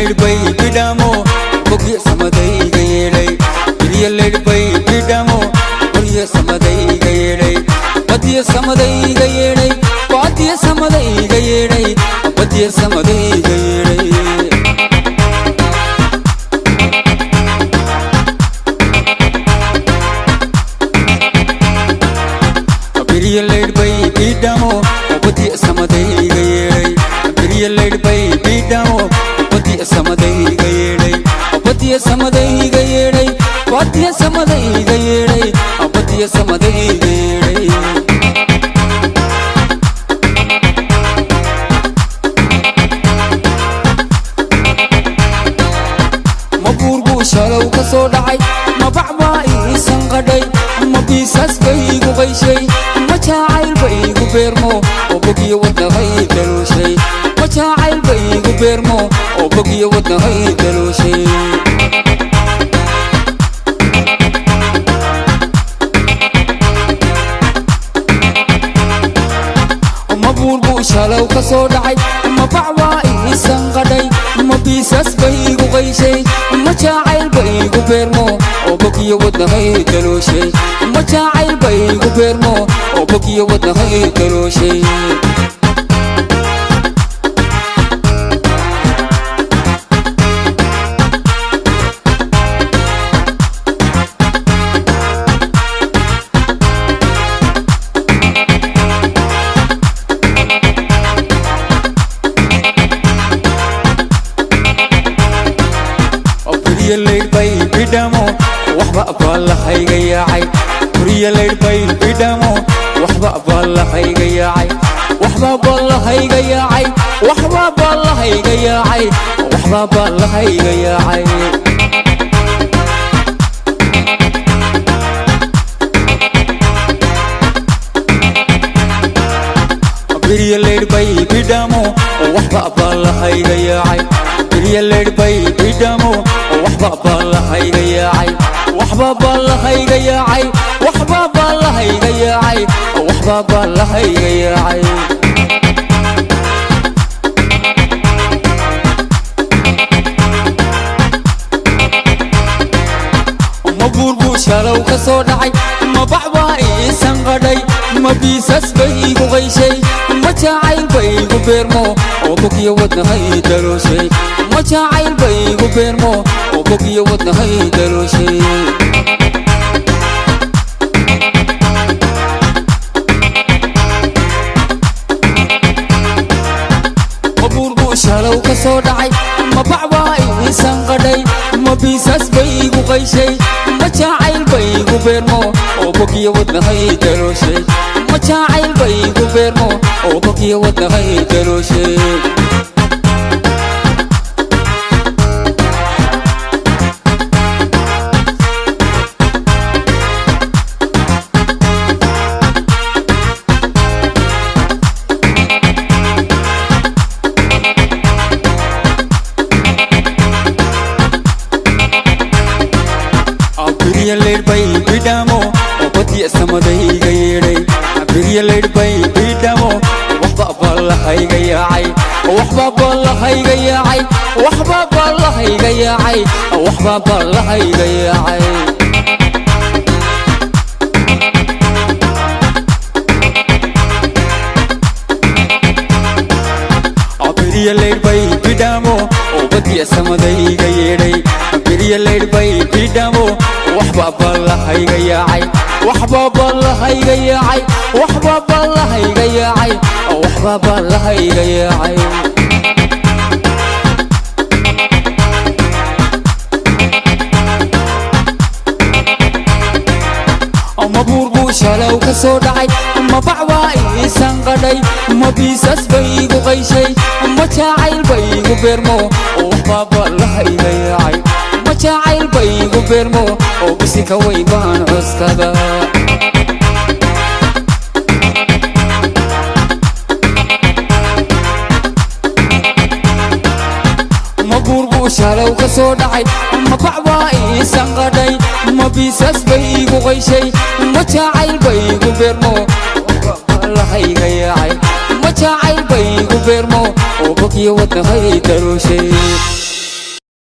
Biriyaled bay bidamo bogi samaday gayelay Biriyaled bay bidamo bogi samaday gayelay Badiya samaday gayelay Badiya samaday gayelay Badiya samaday gayelay Biriyaled bay bidamo badiya samaday gayelay Biriyaled bay bidamo badiya samaday gayelay Badiya samaday gayelay Badiya samaday gayelay Badiya samaday gayelay Maburbu shalow kaso dhacay mabacba iisan qadhay mabisas baygu qayshay majacayl baygu beermo oo bogiyo wadnahay dalooshay majacayl baygu beermo oo bogiyo wadnahay dalooshay Maburbu shalow kaso dhacay mabacba iisan qadhay mabisas baygu qayshay majacayl baygu beermo oo bogiyo wadnahay dalooshay majacayl baygu beermo oo bogiyo wadnahay dalooshay Biriyaled bay bidamo waxba baalahayga yaacay Biriyaled bay bidamo waxba baalahayga yaacay waxba baalahayga yaacay waxba baalahayga yaacay waxba baalahayga yaacay Biriyaled bay bidamo waxba baalahayga yaacay Biriyaled bay bidamo waxba baalahayga yaacay waxba baalahayga yaacay waxba baalahayga yaacay waxba baalahayga yaacay Maburbu shalow kaso dhacay mabacba iisan qadhay mabisas baygu qayshay majacayl baygu beermo oo bogiyo wadnahay dalooshay majacayl baygu beermo oo bogiyo wadnahay dalooshay Maburbu shalow kaso dhacay mabacba iisan qadhay mabisas baygu qayshay majacayl baygu beermo oo bogiyo wadnahay dalooshay majacayl baygu beermo oo bogiyo wadnahay dalooshay Biriyaled bay bidamo badiya samaday gayelay Biriyaled bay bidamo waxba baalahayga yaacay waxba baalahayga yaacay waxba baalahayga yaacay waxba baalahayga yaacay Biriyaled bay bidamo badiya samaday gayelay Biriyaled bay bidamo waxba baalahayga yaacay waxba baalahayga yaacay waxba baalahayga yaacay waxba baalahayga yaacay Maburbu shalow kaso dhacay mabacba iisan qadhay mabisas baygu qayshay majacayl baygu beermo oo waxba baalahayga yaacay majacayl baygu beermo oo bisi ka way baan cuskada Maburbu shalow kaso dhacay mabacba iisan qadhay mabisas baygu qayshay majacayl baygu beermo waxba baalahayga yaacay majacayl baygu beermo oo bogiyo wadnahay dalooshay